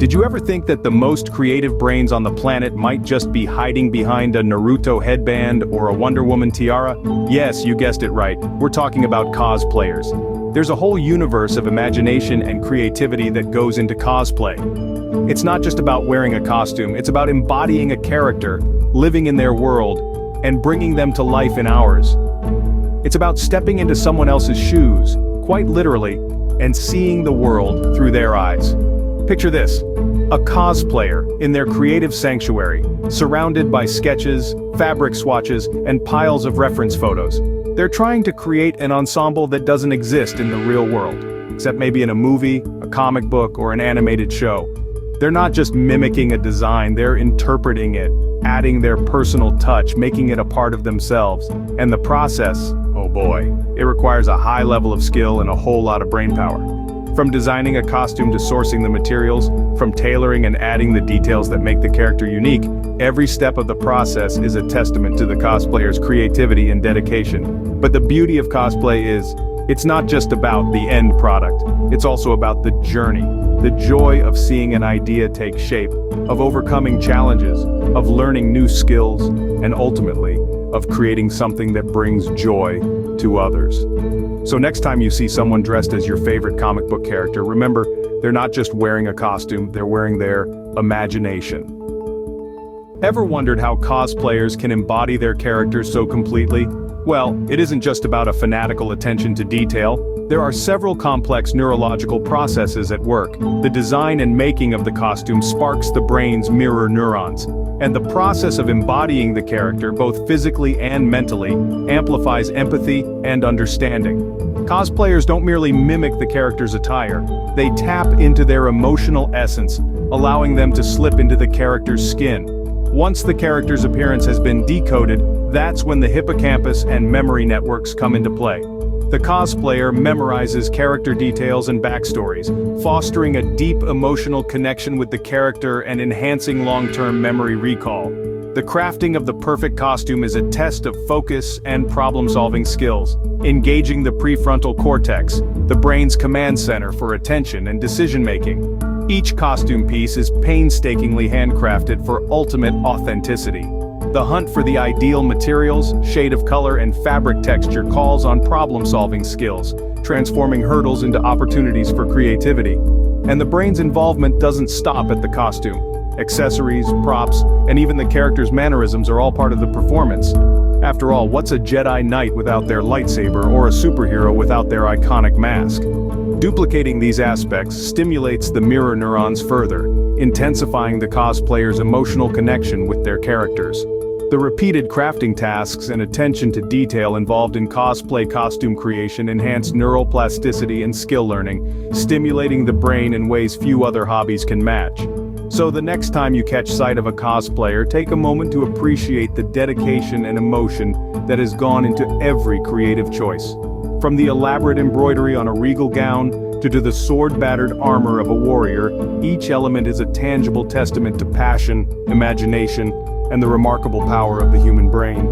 Did you ever think that the most creative brains on the planet might just be hiding behind a Naruto headband or a Wonder Woman tiara? Yes, you guessed it right. We're talking about cosplayers. There's a whole universe of imagination and creativity that goes into cosplay. It's not just about wearing a costume, it's about embodying a character, living in their world, and bringing them to life in ours. It's about stepping into someone else's shoes, quite literally, and seeing the world through their eyes. Picture this: a cosplayer in their creative sanctuary, surrounded by sketches, fabric swatches, and piles of reference photos. They're trying to create an ensemble that doesn't exist in the real world, except maybe in a movie, a comic book, or an animated show. They're not just mimicking a design, they're interpreting it, adding their personal touch, making it a part of themselves. And the process, oh boy, it requires a high level of skill and a whole lot of brainpower. From designing a costume to sourcing the materials, from tailoring and adding the details that make the character unique, every step of the process is a testament to the cosplayer's creativity and dedication. But the beauty of cosplay is, it's not just about the end product, it's also about the journey. The joy of seeing an idea take shape, of overcoming challenges, of learning new skills, and ultimately, of creating something that brings joy to others. So next time you see someone dressed as your favorite comic book character, remember, they're not just wearing a costume, they're wearing their imagination. Ever wondered how cosplayers can embody their characters so completely? Well, it isn't just about a fanatical attention to detail. There are several complex neurological processes at work. The design and making of the costume sparks the brain's mirror neurons, and the process of embodying the character, both physically and mentally, amplifies empathy and understanding. Cosplayers don't merely mimic the character's attire, they tap into their emotional essence, allowing them to slip into the character's skin. Once the character's appearance has been decoded, that's when the hippocampus and memory networks come into play. The cosplayer memorizes character details and backstories, fostering a deep emotional connection with the character and enhancing long-term memory recall. The crafting of the perfect costume is a test of focus and problem-solving skills, engaging the prefrontal cortex, the brain's command center for attention and decision-making. Each costume piece is painstakingly handcrafted for ultimate authenticity. The hunt for the ideal materials, shade of color, and fabric texture calls on problem-solving skills, transforming hurdles into opportunities for creativity. And the brain's involvement doesn't stop at the costume. Accessories, props, and even the character's mannerisms are all part of the performance. After all, what's a Jedi Knight without their lightsaber, or a superhero without their iconic mask? Duplicating these aspects stimulates the mirror neurons further, intensifying the cosplayer's emotional connection with their characters. The repeated crafting tasks and attention to detail involved in cosplay costume creation enhance neuroplasticity and skill learning, stimulating the brain in ways few other hobbies can match. So the next time you catch sight of a cosplayer, take a moment to appreciate the dedication and emotion that has gone into every creative choice. From the elaborate embroidery on a regal gown, to the sword-battered armor of a warrior, each element is a tangible testament to passion, imagination, and the remarkable power of the human brain.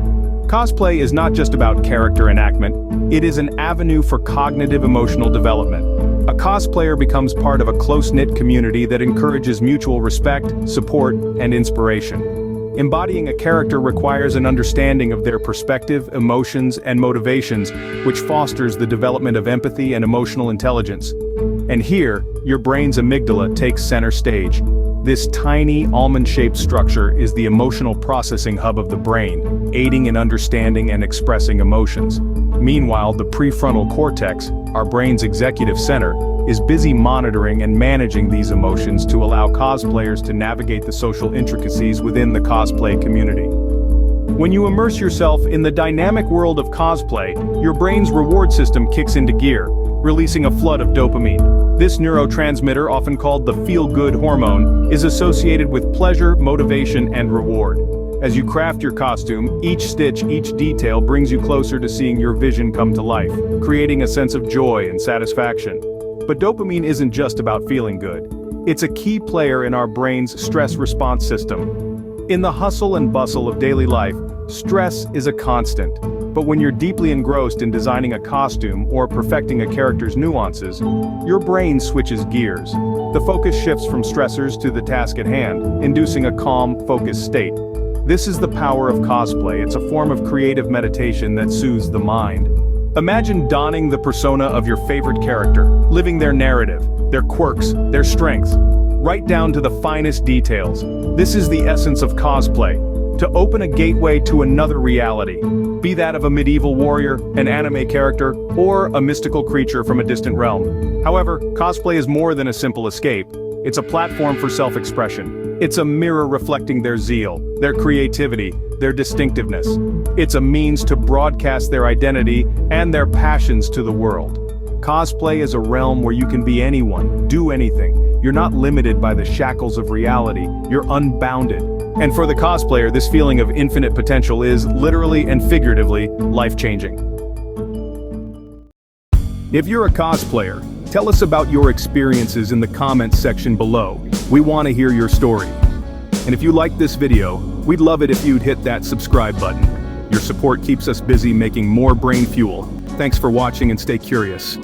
Cosplay is not just about character enactment, it is an avenue for cognitive emotional development. A cosplayer becomes part of a close-knit community that encourages mutual respect, support, and inspiration. Embodying a character requires an understanding of their perspective, emotions, and motivations, which fosters the development of empathy and emotional intelligence. And here, your brain's amygdala takes center stage. This tiny, almond-shaped structure is the emotional processing hub of the brain, aiding in understanding and expressing emotions. Meanwhile, the prefrontal cortex, our brain's executive center, is busy monitoring and managing these emotions to allow cosplayers to navigate the social intricacies within the cosplay community. When you immerse yourself in the dynamic world of cosplay, your brain's reward system kicks into gear, releasing a flood of dopamine. This neurotransmitter, often called the feel-good hormone, is associated with pleasure, motivation, and reward. As you craft your costume, each stitch, each detail brings you closer to seeing your vision come to life, creating a sense of joy and satisfaction. But dopamine isn't just about feeling good. It's a key player in our brain's stress response system. In the hustle and bustle of daily life, stress is a constant. But when you're deeply engrossed in designing a costume or perfecting a character's nuances, your brain switches gears. The focus shifts from stressors to the task at hand, inducing a calm, focused state. This is the power of cosplay. It's a form of creative meditation that soothes the mind. Imagine donning the persona of your favorite character, living their narrative, their quirks, their strengths, right down to the finest details. This is the essence of cosplay, to open a gateway to another reality, be that of a medieval warrior, an anime character, or a mystical creature from a distant realm. However, cosplay is more than a simple escape. It's a platform for self-expression. It's a mirror reflecting their zeal, their creativity, their distinctiveness. It's a means to broadcast their identity and their passions to the world. Cosplay is a realm where you can be anyone, do anything. You're not limited by the shackles of reality, you're unbounded. And for the cosplayer, this feeling of infinite potential is, literally and figuratively, life-changing. If you're a cosplayer, tell us about your experiences in the comments section below. We want to hear your story. And if you liked this video, we'd love it if you'd hit that subscribe button. Your support keeps us busy making more brain fuel. Thanks for watching and stay curious.